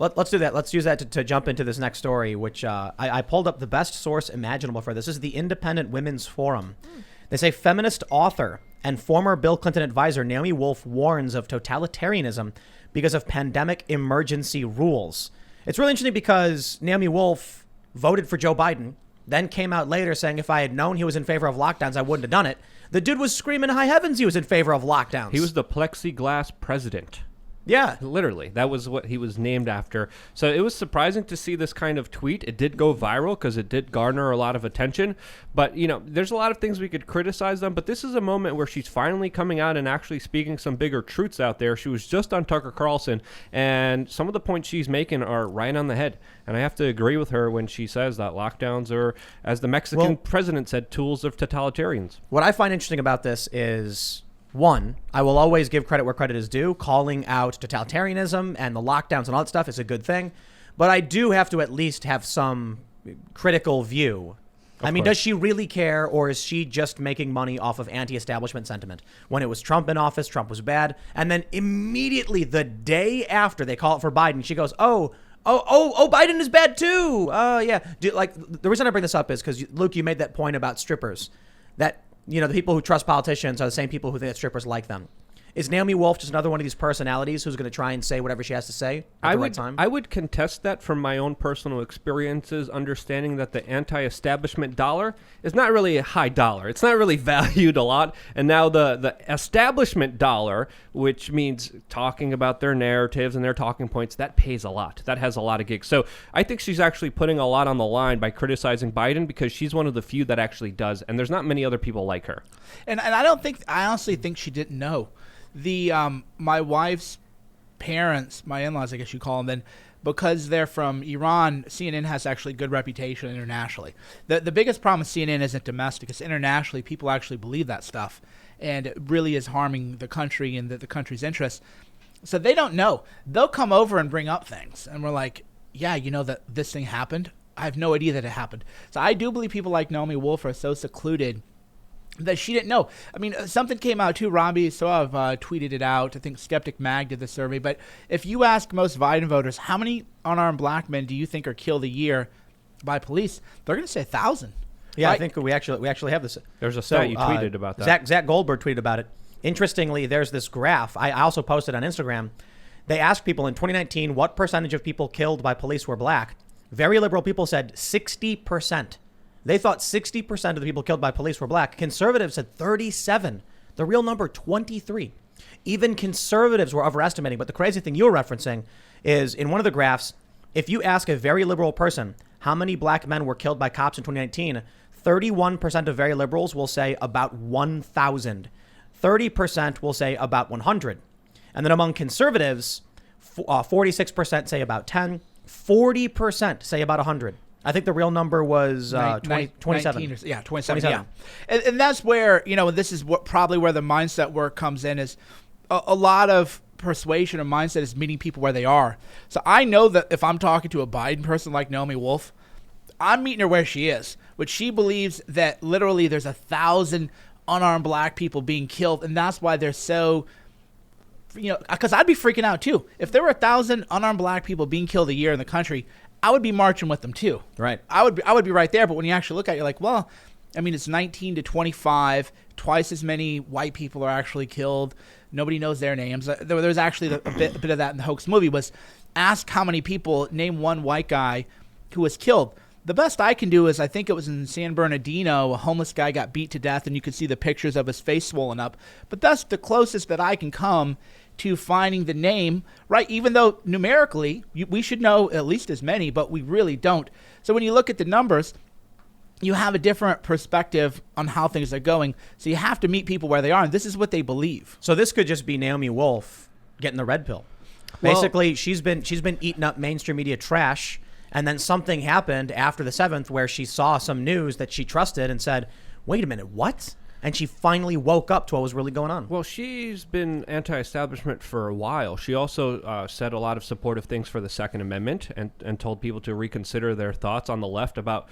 Let's do that. Let's use that to jump into this next story, which I pulled up the best source imaginable for this. This is the Independent Women's Forum. They say feminist author and former Bill Clinton advisor Naomi Wolf warns of totalitarianism because of pandemic emergency rules. It's really interesting because Naomi Wolf voted for Joe Biden, then came out later saying if I had known he was in favor of lockdowns, I wouldn't have done it. The dude was screaming high heavens he was in favor of lockdowns. He was the plexiglass president. Yeah. Literally. That was what he was named after. So it was surprising to see this kind of tweet. It did go viral because it did garner a lot of attention. But, you know, there's a lot of things we could criticize them. But this is a moment where she's finally coming out and actually speaking some bigger truths out there. She was just on Tucker Carlson, and some of the points she's making are right on the head. And I have to agree with her when she says that lockdowns are, as the Mexican president said, tools of totalitarians. What I find interesting about this is, one, I will always give credit where credit is due. Calling out totalitarianism and the lockdowns and all that stuff is a good thing. But I do have to at least have some critical view. I mean, does she really care, or is she just making money off of anti-establishment sentiment? When it was Trump in office, Trump was bad. And then immediately the day after they call it for Biden, she goes, oh, Biden is bad too. Oh, yeah. The reason I bring this up is because, Luke, you made that point about strippers. That, you know, the people who trust politicians are the same people who think that strippers like them. Is Naomi Wolf just another one of these personalities who's going to try and say whatever she has to say at the right time? I would contest that from my own personal experiences, understanding that the anti-establishment dollar is not really a high dollar. It's not really valued a lot. And now the establishment dollar, which means talking about their narratives and their talking points, that pays a lot. That has a lot of gigs. So I think she's actually putting a lot on the line by criticizing Biden, because she's one of the few that actually does. And there's not many other people like her. And I honestly think she didn't know. My wife's parents, my in-laws, I guess you call them, then, because they're from Iran, CNN has actually good reputation internationally. The biggest problem with CNN isn't domestic. It's internationally. People actually believe that stuff, and it really is harming the country and the country's interests. So they don't know. They'll come over and bring up things, and we're like, yeah, you know that this thing happened? I have no idea that it happened. So I do believe people like Naomi Wolf are so secluded that she didn't know. I mean, something came out too. Robbie Soav tweeted it out. I think Skeptic Mag did the survey. But if you ask most Biden voters, how many unarmed black men do you think are killed a year by police? They're going to say 1,000. Yeah, right? I think we actually have this. There's a stat you tweeted about that. Zach Goldberg tweeted about it. Interestingly, there's this graph. I also posted on Instagram. They asked people in 2019 what percentage of people killed by police were black. Very liberal people said 60%. They thought 60% of the people killed by police were black. Conservatives said 37. The real number, 23. Even conservatives were overestimating. But the crazy thing you were referencing is in one of the graphs, if you ask a very liberal person how many black men were killed by cops in 2019, 31% of very liberals will say about 1,000. 30% will say about 100. And then among conservatives, 46% say about 10. 40% say about 100. I think the real number was 27. 27. Yeah. And that's where, you know, this is probably where the mindset work comes in, is a lot of persuasion and mindset is meeting people where they are. So I know that if I'm talking to a Biden person like Naomi Wolf, I'm meeting her where she is, which she believes that literally there's 1,000 unarmed black people being killed. And that's why they're so, you know, because I'd be freaking out too. If there were 1,000 unarmed black people being killed a year in the country, I would be marching with them too. Right. I would be right there. But when you actually look at it, you're like, well, I mean, it's 19 to 25. Twice as many white people are actually killed. Nobody knows their names. There's actually a bit of that in the hoax movie, was ask how many people, name one white guy who was killed. The best I can do is, I think it was in San Bernardino, a homeless guy got beat to death, and you could see the pictures of his face swollen up. But that's the closest that I can come to finding the name, right? Even though numerically we should know at least as many, but we really don't. So when you look at the numbers, you have a different perspective on how things are going. So you have to meet people where they are, and this is what they believe. So this could just be Naomi Wolf getting the red pill. Basically, she's been eating up mainstream media trash, and then something happened after the 7th where she saw some news that she trusted and said, wait a minute, what? and she finally woke up to what was really going on. Well, she's been anti-establishment for a while. She also said a lot of supportive things for the Second Amendment and told people to reconsider their thoughts on the left about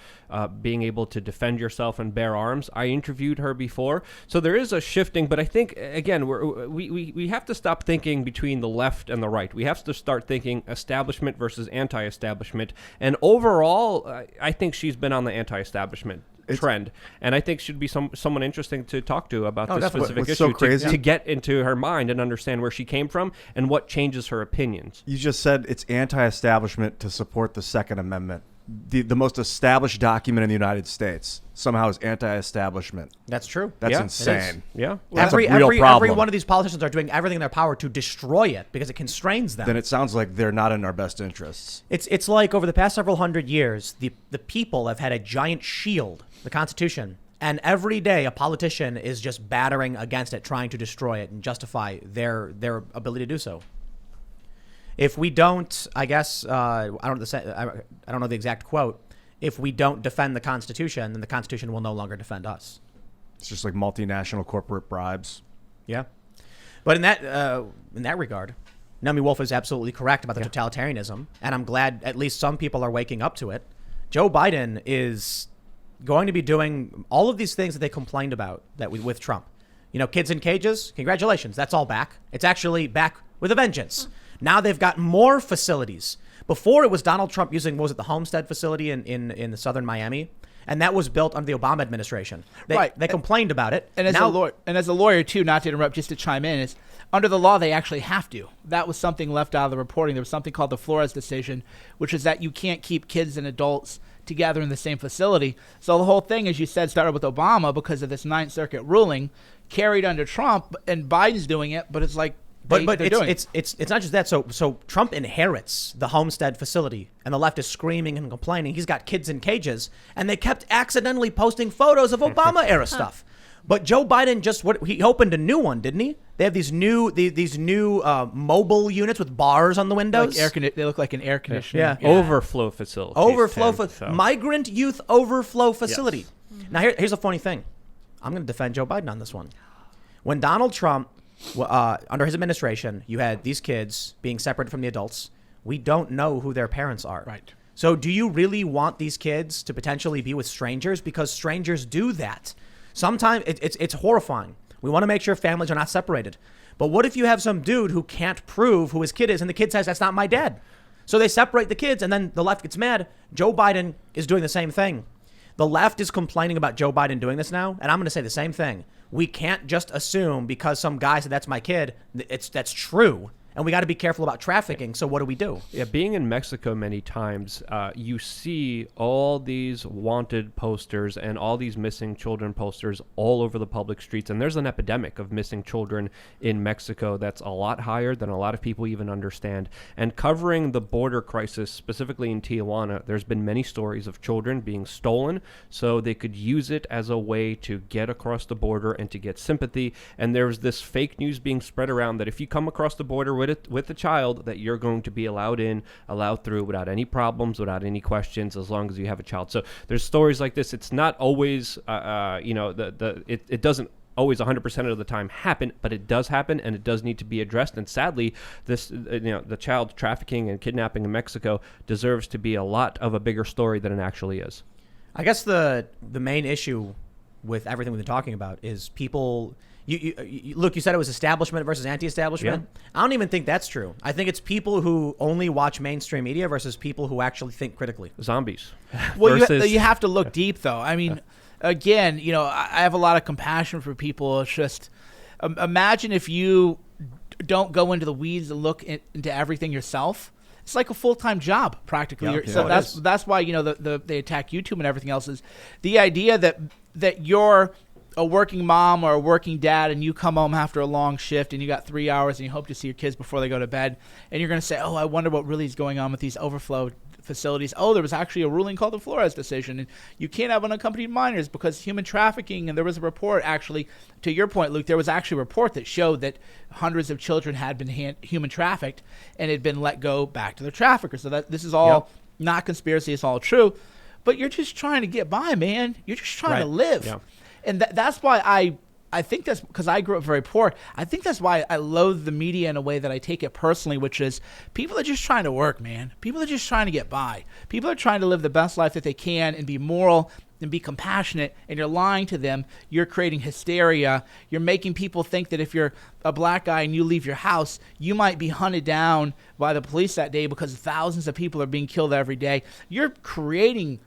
being able to defend yourself and bear arms. I interviewed her before. So there is a shifting, but I think, again, we have to stop thinking between the left and the right. We have to start thinking establishment versus anti-establishment. And overall, I think she's been on the anti-establishment trend, and I think should be someone interesting to talk to about this specific issue, so crazy to get into her mind and understand where she came from and what changes her opinions. You just said it's anti-establishment to support the Second Amendment. The most established document in the United States somehow is anti-establishment. That's true. That's Yeah, insane. Yeah. That's a real problem. Every one of these politicians are doing everything in their power to destroy it because it constrains them. Then it sounds like they're not in our best interests. It's like over the past several hundred years, the people have had a giant shield, the Constitution, and every day a politician is just battering against it, trying to destroy it and justify their ability to do so. If we don't, I guess I don't know the exact quote. If we don't defend the Constitution, then the Constitution will no longer defend us. It's just like multinational corporate bribes. Yeah, but in that regard, Naomi Wolf is absolutely correct about the totalitarianism, and I'm glad at least some people are waking up to it. Joe Biden is going to be doing all of these things that they complained about with Trump. You know, kids in cages. Congratulations, that's all back. It's actually back with a vengeance. Now they've got more facilities. Before it was Donald Trump using, what was it, the Homestead facility in the southern Miami? And that was built under the Obama administration. They complained about it. And as a lawyer, too, not to interrupt, just to chime in, is under the law, they actually have to. That was something left out of the reporting. There was something called the Flores decision, which is that you can't keep kids and adults together in the same facility. So the whole thing, as you said, started with Obama because of this Ninth Circuit ruling, carried under Trump, and Biden's doing it, but it's like, But it's not just that. So Trump inherits the Homestead facility, and the left is screaming and complaining. He's got kids in cages, and they kept accidentally posting photos of Obama era stuff. But Joe Biden he opened a new one, didn't he? They have these new mobile units with bars on the windows. They look like an air conditioner. Yeah. Overflow facility. Migrant youth overflow facility. Yes. Now here's a funny thing. I'm going to defend Joe Biden on this one. When Donald Trump, under his administration, you had these kids being separated from the adults. We don't know who their parents are. Right. So do you really want these kids to potentially be with strangers? Because strangers do that. Sometimes it's horrifying. We want to make sure families are not separated. But what if you have some dude who can't prove who his kid is, and the kid says, that's not my dad? So they separate the kids, and then the left gets mad. Joe Biden is doing the same thing. The left is complaining about Joe Biden doing this now, and I'm going to say the same thing. We can't just assume because some guy said that's my kid, that's true. And we got to be careful about trafficking. So what do we do? Yeah, being in Mexico many times, you see all these wanted posters and all these missing children posters all over the public streets. And there's an epidemic of missing children in Mexico that's a lot higher than a lot of people even understand. And covering the border crisis, specifically in Tijuana, there's been many stories of children being stolen so they could use it as a way to get across the border and to get sympathy. And there's this fake news being spread around that if you come across the border with a child, that you're going to be allowed through without any problems, without any questions, as long as you have a child. So there's stories like this. It's not always, it doesn't always 100% of the time happen, but it does happen, and it does need to be addressed. And sadly, this, the child trafficking and kidnapping in Mexico deserves to be a lot of a bigger story than it actually is. I guess the main issue with everything we've been talking about is people. Look, you said it was establishment versus anti-establishment. Yeah. I don't even think that's true. I think it's people who only watch mainstream media versus people who actually think critically. Zombies. Well, you have to look deep, though. I mean, again, I have a lot of compassion for people. It's just imagine if you don't go into the weeds and look into everything yourself. It's like a full-time job, practically. Yeah, so that's why they attack YouTube and everything else. Is the idea that you're a working mom or a working dad and you come home after a long shift and you got 3 hours and you hope to see your kids before they go to bed, and you're going to say, oh, I wonder what really is going on with these overflow facilities. Oh, there was actually a ruling called the Flores decision, and you can't have unaccompanied minors because human trafficking. And there was a report, actually, to your point, Luke, there was actually a report that showed that hundreds of children had been human trafficked and had been let go back to their traffickers. So that this is all not conspiracy, it's all true. But you're just trying to get by, man. You're just trying to live. Yeah. And that's why I think that's because I grew up very poor. I think that's why I loathe the media in a way that I take it personally, which is people are just trying to work, man. People are just trying to get by. People are trying to live the best life that they can and be moral and be compassionate, and you're lying to them. You're creating hysteria. You're making people think that if you're a black guy and you leave your house, you might be hunted down by the police that day because thousands of people are being killed every day. You're creating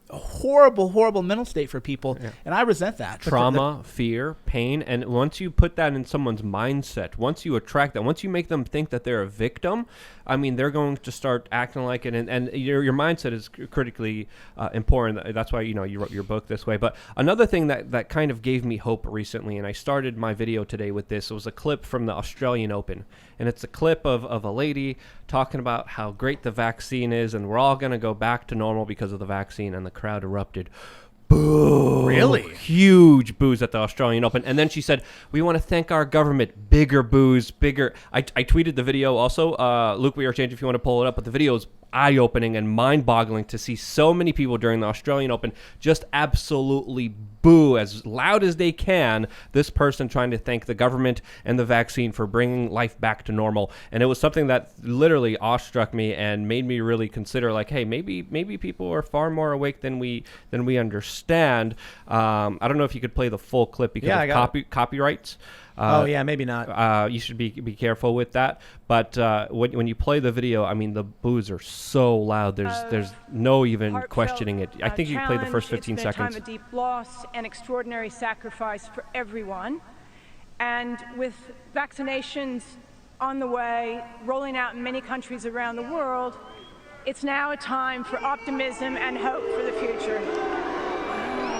a horrible, horrible mental state for people, and I resent that. Trauma, fear, pain, and once you put that in someone's mindset, once you attract that, once you make them think that they're a victim, I mean, they're going to start acting like it, and your mindset is critically important. That's why, you know, you wrote your book this way. But another thing that kind of gave me hope recently, and I started my video today with this, it was a clip from the Australian Open, and it's a clip of a lady talking about how great the vaccine is, and we're all going to go back to normal because of the vaccine, and the crowd erupted. Boo. Really? Huge boos at the Australian Open. And then she said, we want to thank our government. Bigger boos, bigger. I tweeted the video also. Luke, we are changing if you want to pull it up. But the video is eye-opening and mind-boggling to see so many people during the Australian Open just absolutely boo as loud as they can this person trying to thank the government and the vaccine for bringing life back to normal. And it was something that literally awestruck me and made me really consider, like, hey, maybe people are far more awake than we understand. I don't know if you could play the full clip because of copyrights. Maybe not. You should be careful with that. But when you play the video, I mean, the boos are so loud. There's no even questioning it. I think you can play the first 15 seconds. It's been a time of deep loss and extraordinary sacrifice for everyone. And with vaccinations on the way, rolling out in many countries around the world, it's now a time for optimism and hope for the future.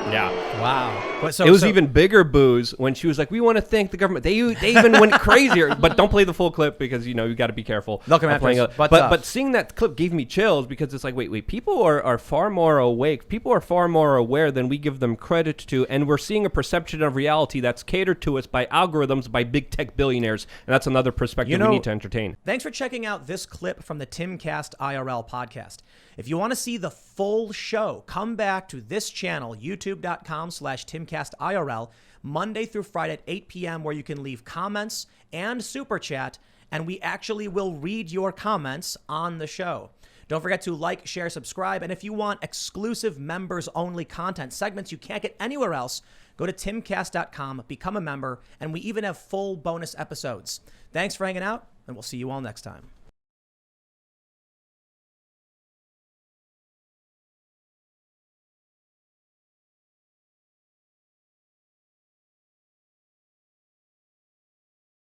Yeah. Wow. It was even bigger boos when she was like, we want to thank the government. They even went crazier. But don't play the full clip because, you know, you got to be careful. They'll come after us. But seeing that clip gave me chills because it's like, wait, people are far more awake. People are far more aware than we give them credit to. And we're seeing a perception of reality that's catered to us by algorithms, by big tech billionaires. And that's another perspective we need to entertain. Thanks for checking out this clip from the Timcast IRL podcast. If you want to see the full show, come back to this channel, youtube.com/TimcastIRL, Monday through Friday at 8 p.m., where you can leave comments and super chat, and we actually will read your comments on the show. Don't forget to like, share, subscribe, and if you want exclusive members-only content segments you can't get anywhere else, go to timcast.com, become a member, and we even have full bonus episodes. Thanks for hanging out, and we'll see you all next time.